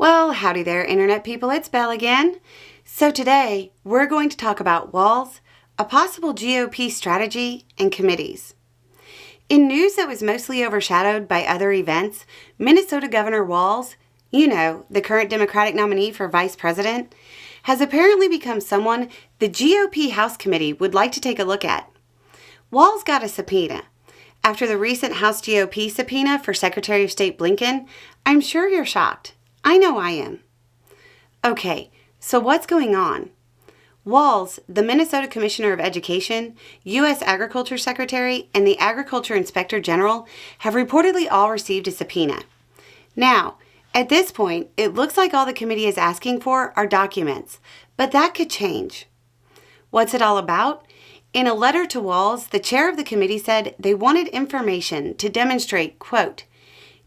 Well, howdy there, Internet people. It's Belle again. So today, we're going to talk about Walz, a possible GOP strategy, and committees. In news that was mostly overshadowed by other events, Minnesota Governor Walz, the current Democratic nominee for vice president, has apparently become someone the GOP House Committee would like to take a look at. Walz got a subpoena. After the recent House GOP subpoena for Secretary of State Blinken, I'm sure you're shocked. I know I am. Okay, so what's going on? Walz, the Minnesota Commissioner of Education, U.S. Agriculture Secretary, and the Agriculture Inspector General have reportedly all received a subpoena. Now, at this point, it looks like all the committee is asking for are documents, but that could change. What's it all about? In a letter to Walz, the chair of the committee said they wanted information to demonstrate, quote,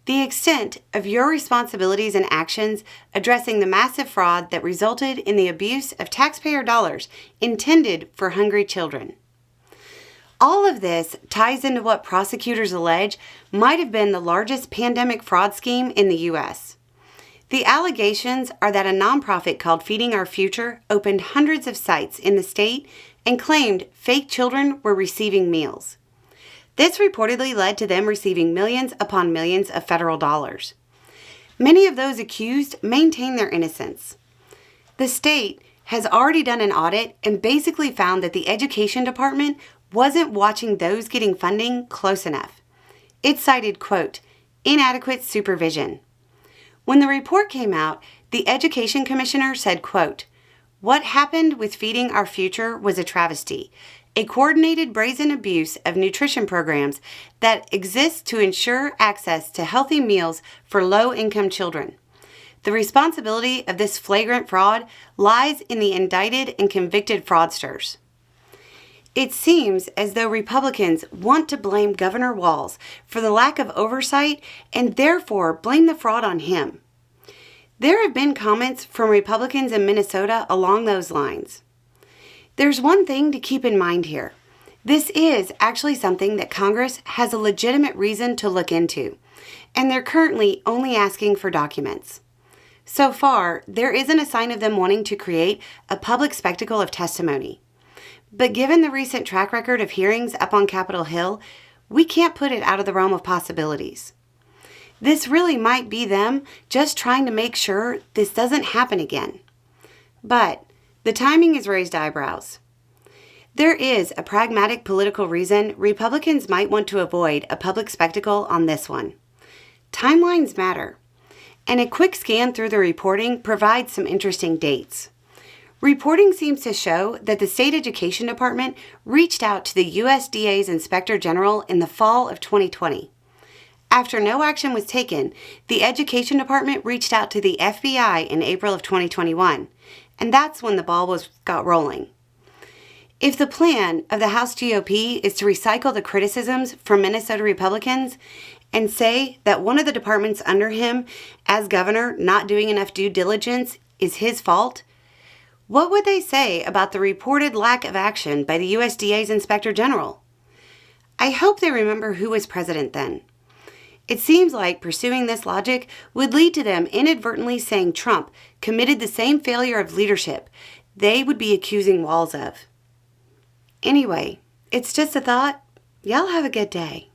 the extent of your responsibilities and actions addressing the massive fraud that resulted in the abuse of taxpayer dollars intended for hungry children. All of this ties into what prosecutors allege might have been the largest pandemic fraud scheme in the U.S. The allegations are that a nonprofit called Feeding Our Future opened hundreds of sites in the state and claimed fake children were receiving meals. This reportedly led to them receiving millions upon millions of federal dollars. Many of those accused maintain their innocence. The state has already done an audit and basically found that the education department wasn't watching those getting funding close enough. It cited, quote, inadequate supervision. When the report came out, the education commissioner said, quote, what happened with Feeding Our Future was a travesty. A coordinated brazen abuse of nutrition programs that exist to ensure access to healthy meals for low-income children. The responsibility of this flagrant fraud lies in the indicted and convicted fraudsters. It seems as though Republicans want to blame Governor Walz for the lack of oversight and therefore blame the fraud on him. There have been comments from Republicans in Minnesota along those lines. There's one thing to keep in mind here. This is actually something that Congress has a legitimate reason to look into, and they're currently only asking for documents. So far, there isn't a sign of them wanting to create a public spectacle of testimony. But given the recent track record of hearings up on Capitol Hill, we can't put it out of the realm of possibilities. This really might be them just trying to make sure this doesn't happen again. But the timing has raised eyebrows. There is a pragmatic political reason Republicans might want to avoid a public spectacle on this one. Timelines matter, and a quick scan through the reporting provides some interesting dates. Reporting seems to show that the state education department reached out to the USDA's Inspector General in the fall of 2020. After no action was taken, the education department reached out to the FBI in April of 2021. And that's when the ball got rolling. If the plan of the House GOP is to recycle the criticisms from Minnesota Republicans and say that one of the departments under him as governor not doing enough due diligence is his fault, what would they say about the reported lack of action by the USDA's Inspector General? I hope they remember who was president then. It seems like pursuing this logic would lead to them inadvertently saying Trump committed the same failure of leadership they would be accusing Walz of. Anyway, it's just a thought. Y'all have a good day.